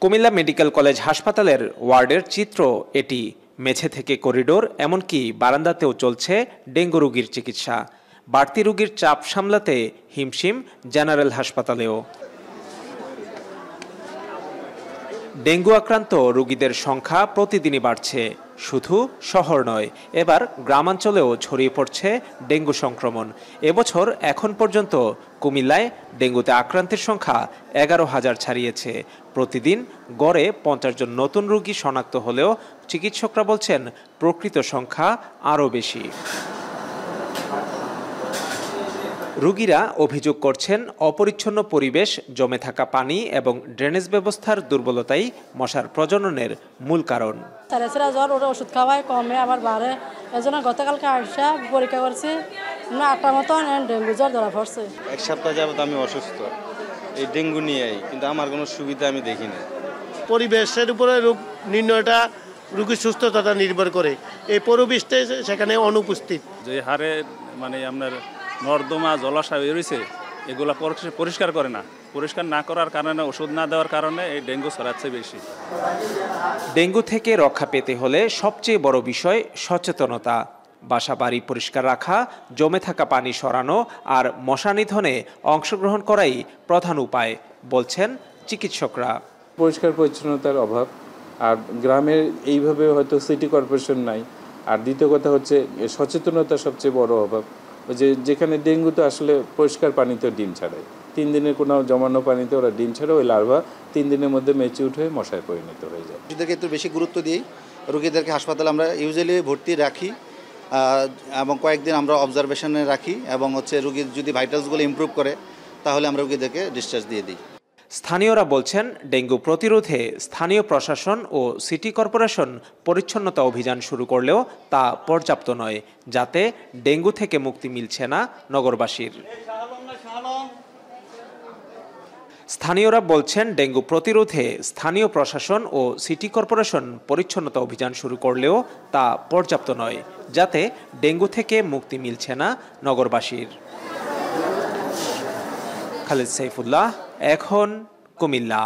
Comilla medical college হাসপাতালের ওয়ার্ডের চিত্র এটি। মেঝে থেকে করিডোর, এমনকি বারান্দাতেও চলছে ডেঙ্গু রোগীর চিকিৎসা। বাড়তি রোগীর চাপ সামলাতে হিমশিম জেনারেল হাসপাতালেও। ডেঙ্গু আক্রান্ত রোগীদের সংখ্যা প্রতিদিনই বাড়ছে। শুধু শহর নয়, এবার গ্রামাঞ্চলেও ছড়িয়ে পড়ছে ডেঙ্গু সংক্রমণ। এবছর এখন পর্যন্ত কুমিল্লায় ডেঙ্গুতে আক্রান্তের সংখ্যা 11,000 ছাড়িয়েছে। প্রতিদিন গড়ে 50 জন নতুন রোগী শনাক্ত হলেও চিকিৎসকরা বলছেন প্রকৃত সংখ্যা আরও বেশি। রোগীরা অভিযোগ করছেন অপরিচ্ছন্ন পরিবেশ, জমে থাকা পানি এবং ড্রেনেজ ব্যবস্থার দুর্বলতাই মশার প্রজননের মূল কারণ। জ্বর ওষুধ খাওয়ায় কমে আবার বাড়ে, এজন্য গতকালকে আসা পরীক্ষা করছি 8টার মতন ডেঙ্গু জ্বর ধরা পড়ছে। এক সপ্তাহ যাবত আমি অসুস্থ এই ডেঙ্গু নিয়েই, কিন্তু আমার কোনো সুবিধা আমি দেখি না। পরিবেশের উপরে রোগ নির্ণয়টা রোগীর সুস্থতা নির্ভর করে, এই পরিবেশটা সেখানে অনুপস্থিত। যে হারে আপনার নর্দমা জলাশয় রয়েছে, এগুলা পরিষ্কার করে না। পরিষ্কার না করার কারণে, ওষুধ না দেওয়ার কারণে এই ডেঙ্গু ছড়াচ্ছে বেশি। ডেঙ্গু থেকে রক্ষা পেতে হলে সবচেয়ে বড় বিষয় সচেতনতা। বাসা বাড়ি পরিষ্কার রাখা, জমে থাকা পানি সরানো আর মশা নিধনে অংশগ্রহণ করাই প্রধান উপায় বলছেন চিকিৎসকরা। পরিষ্কার পরিচ্ছন্নতার অভাব, আর গ্রামের এইভাবে হয়তো সিটি কর্পোরেশন নাই। আর দ্বিতীয় কথা হচ্ছে সচেতনতা সবচেয়ে বড় অভাব। যেখানে ডেঙ্গু তো আসলে পরিষ্কার পানিতে ডিম ছাড়ায়, 3 দিনের কোনো জমানো পানিতে ওরা ডিম ছাড়ে, ওই লার্ভা 3 দিনের মধ্যে ম্যাচিউর হয়ে মশায় পরিণত হয়ে যায়। রোগীদেরকে একটু বেশি গুরুত্ব দিই। রোগীদেরকে হাসপাতালে আমরা ইউজুয়ালি ভর্তি রাখি এবং কয়েকদিন আমরা অবজারভেশনে রাখি, এবং রোগীর যদি ভাইটালসগুলো ইমপ্রুভ করে তাহলে আমরা রোগীদেরকে ডিসচার্জ দিয়ে দিই। স্থানীয়রা বলছেন ডেঙ্গু প্রতিরোধে স্থানীয় প্রশাসন ও সিটি কর্পোরেশন পরিচ্ছন্নতা অভিযান শুরু করলেও তা পর্যাপ্ত নয়, যাতে ডেঙ্গু থেকে মুক্তি মিলছে না নগরবাসীর। স্থানীয়রা বলছেন ডেঙ্গু প্রতিরোধে স্থানীয় প্রশাসন ও সিটি কর্পোরেশন পরিচ্ছন্নতা অভিযান শুরু করলেও তা পর্যাপ্ত নয়, যাতে ডেঙ্গু থেকে মুক্তি মিলছে না নগরবাসীর। খালিদ সাইফুল্লাহ, এখন কুমিল্লা।